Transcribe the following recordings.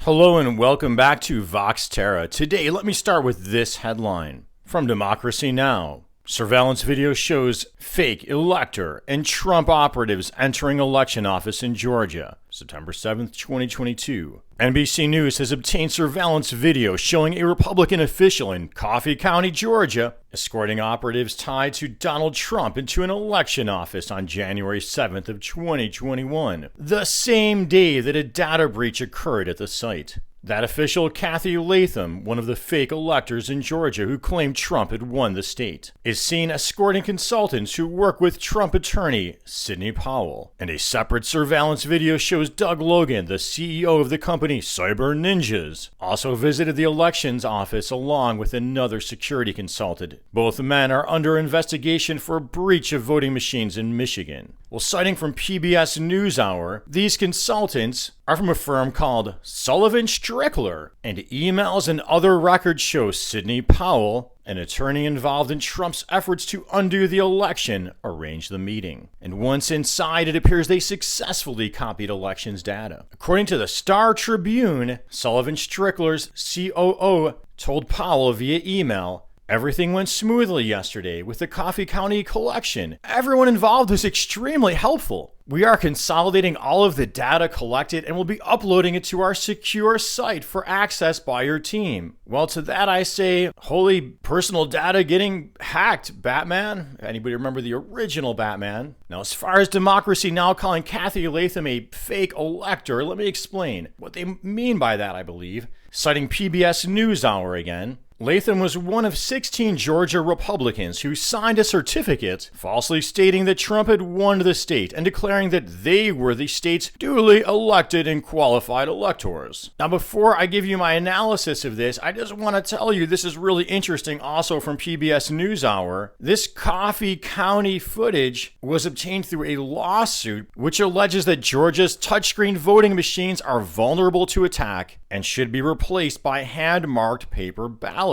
Hello and welcome back to Vox Terra. Today, let me start with this headline. From Democracy Now! Surveillance video shows fake Elector and Trump operatives entering election office in Georgia, September 7th, 2022. NBC News has obtained surveillance video showing a Republican official in Coffee County, Georgia, escorting operatives tied to Donald Trump into an election office on January 7th of 2021, the same day that a data breach occurred at the site. That official, Kathy Latham, one of the fake electors in Georgia who claimed Trump had won the state, is seen escorting consultants who work with Trump attorney Sidney Powell. And a separate surveillance video shows Doug Logan, the CEO of the company Cyber Ninjas, also visited the elections office along with another security consultant. Both men are under investigation for a breach of voting machines in Michigan. Well, citing from PBS NewsHour, these consultants are from a firm called Sullivan Strickler, and emails and other records show Sidney Powell, an attorney involved in Trump's efforts to undo the election, arranged the meeting. And once inside, it appears they successfully copied elections data. According to the Star Tribune, Sullivan Strickler's COO told Powell via email, "Everything went smoothly yesterday with the Coffee County collection. Everyone involved was extremely helpful. We are consolidating all of the data collected and will be uploading it to our secure site for access by your team." Well, to that I say, holy personal data getting hacked, Batman. Anybody remember the original Batman? Now, as far as Democracy Now! Calling Kathy Latham a fake elector, let me explain what they mean by that, I believe. Citing PBS NewsHour again, Latham was one of 16 Georgia Republicans who signed a certificate falsely stating that Trump had won the state and declaring that they were the state's duly elected and qualified electors. Now, before I give you my analysis of this, I just want to tell you this is really interesting also from PBS NewsHour. This Coffee County footage was obtained through a lawsuit which alleges that Georgia's touchscreen voting machines are vulnerable to attack and should be replaced by hand-marked paper ballots.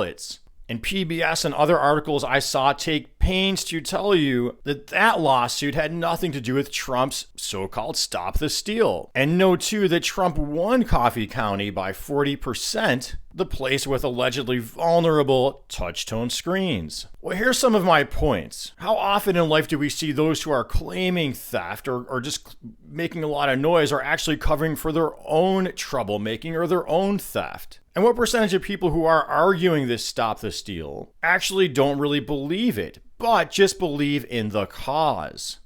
And PBS and other articles I saw take pains to tell you that that lawsuit had nothing to do with Trump's so-called Stop the Steal. And note too that Trump won Coffee County by 40%, the place with allegedly vulnerable touch-tone screens. Well, here's some of my points. How often in life do we see those who are claiming theft or just making a lot of noise are actually covering for their own troublemaking or their own theft? And what percentage of people who are arguing this Stop the Steal actually don't really believe it, but just believe in the cause?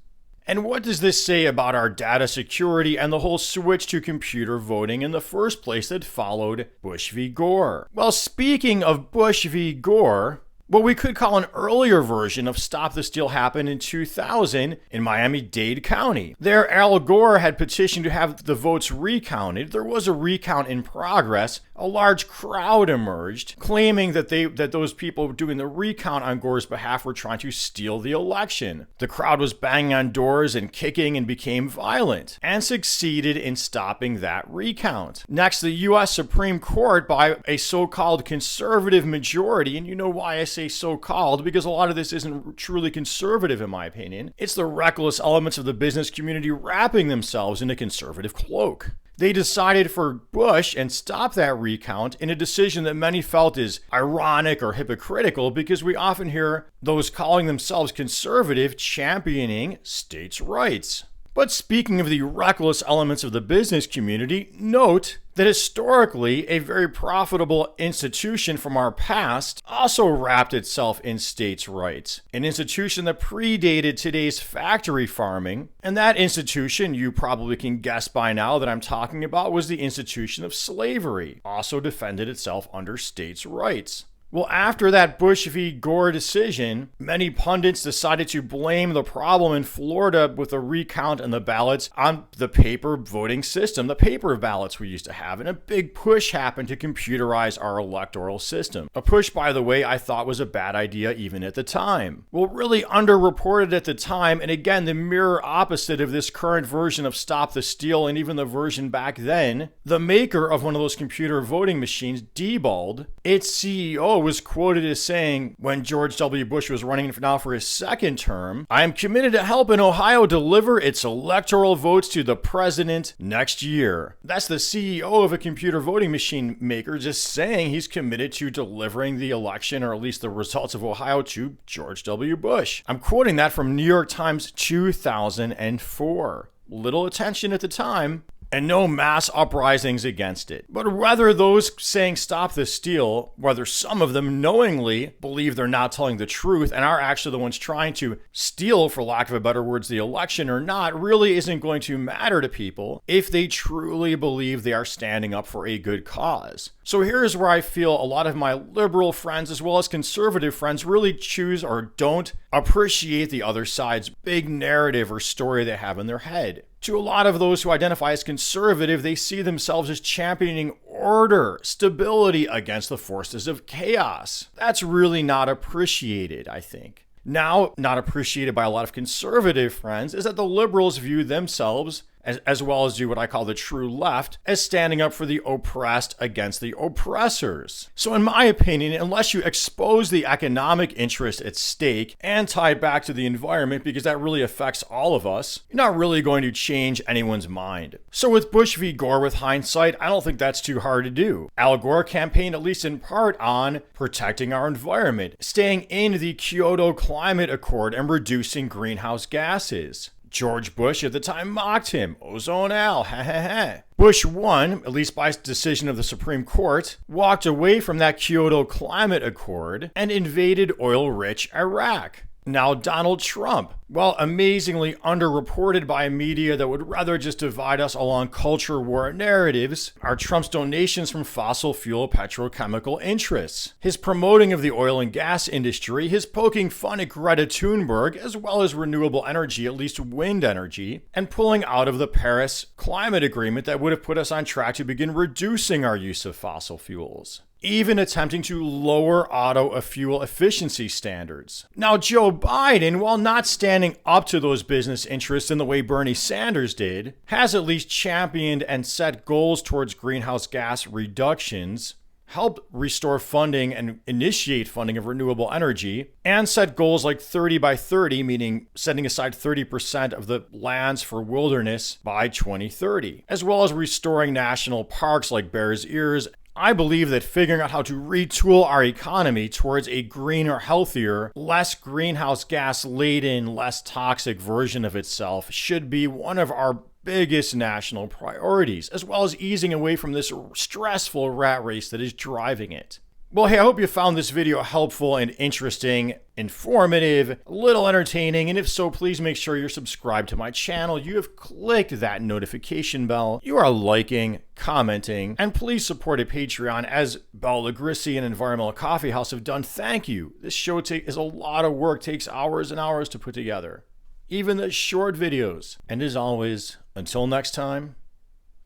And what does this say about our data security and the whole switch to computer voting in the first place that followed Bush v. Gore? Well, speaking of Bush v. Gore, what we could call an earlier version of Stop the Steal happened in 2000 in Miami-Dade County. There, Al Gore had petitioned to have the votes recounted. There was a recount in progress. A large crowd emerged, claiming that those people doing the recount on Gore's behalf were trying to steal the election. The crowd was banging on doors and kicking and became violent, and succeeded in stopping that recount. Next, the U.S. Supreme Court, by a so-called conservative majority, and you know why I say so-called, because a lot of this isn't truly conservative in my opinion. It's the reckless elements of the business community wrapping themselves in a conservative cloak. They decided for Bush and stop that recount in a decision that many felt is ironic or hypocritical because we often hear those calling themselves conservative championing states' rights. But speaking of the reckless elements of the business community, note that historically, a very profitable institution from our past also wrapped itself in states' rights, an institution that predated today's factory farming, and that institution, you probably can guess by now that I'm talking about, was the institution of slavery, also defended itself under states' rights. Well, after that Bush v. Gore decision, many pundits decided to blame the problem in Florida with the recount and the ballots on the paper voting system, the paper ballots we used to have, and a big push happened to computerize our electoral system. A push, by the way, I thought was a bad idea even at the time. Well, really underreported at the time, and again, the mirror opposite of this current version of Stop the Steal and even the version back then, the maker of one of those computer voting machines, Diebold, its CEO, was quoted as saying when George W. Bush was running now for his second term, "I am committed to helping Ohio deliver its electoral votes to the president next year." That's the CEO of a computer voting machine maker just saying he's committed to delivering the election, or at least the results of Ohio, to George W. Bush. I'm quoting that from New York Times 2004. Little attention at the time, and no mass uprisings against it. But whether those saying stop the steal, whether some of them knowingly believe they're not telling the truth and are actually the ones trying to steal, for lack of a better words, the election or not, really isn't going to matter to people if they truly believe they are standing up for a good cause. So here's where I feel a lot of my liberal friends as well as conservative friends really choose or don't appreciate the other side's big narrative or story they have in their head. To a lot of those who identify as conservative, they see themselves as championing order, stability against the forces of chaos. That's really not appreciated, I think. Now, not appreciated by a lot of conservative friends is that the liberals view themselves, as well as do what I call the true left, as standing up for the oppressed against the oppressors. So in my opinion, unless you expose the economic interest at stake and tie it back to the environment, because that really affects all of us, you're not really going to change anyone's mind. So with Bush v. Gore, with hindsight, I don't think that's too hard to do. Al Gore campaigned, at least in part, on protecting our environment, staying in the Kyoto Climate Accord and reducing greenhouse gases. George Bush at the time mocked him. Ozone Al, ha ha ha. Bush won, at least by decision of the Supreme Court, walked away from that Kyoto Climate Accord, and invaded oil-rich Iraq. Now Donald Trump, well, amazingly underreported by a media that would rather just divide us along culture war narratives, are Trump's donations from fossil fuel petrochemical interests. His promoting of the oil and gas industry, his poking fun at Greta Thunberg, as well as renewable energy, at least wind energy, and pulling out of the Paris Climate Agreement that would have put us on track to begin reducing our use of fossil fuels. Even attempting to lower auto fuel efficiency standards. Now, Joe Biden, while not standing up to those business interests in the way Bernie Sanders did, has at least championed and set goals towards greenhouse gas reductions, helped restore funding and initiate funding of renewable energy, and set goals like 30 by 30, meaning setting aside 30% of the lands for wilderness by 2030, as well as restoring national parks like Bears Ears. I believe that figuring out how to retool our economy towards a greener, healthier, less greenhouse gas laden, less toxic version of itself should be one of our biggest national priorities, as well as easing away from this stressful rat race that is driving it. Well, hey, I hope you found this video helpful and interesting, informative, a little entertaining, and if so, please make sure you're subscribed to my channel. You have clicked that notification bell. You are liking, commenting, and please support a Patreon, as Bell Lagrissi and Environmental Coffee House have done. Thank you. This show is a lot of work, takes hours and hours to put together, even the short videos. And as always, until next time,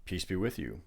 peace be with you.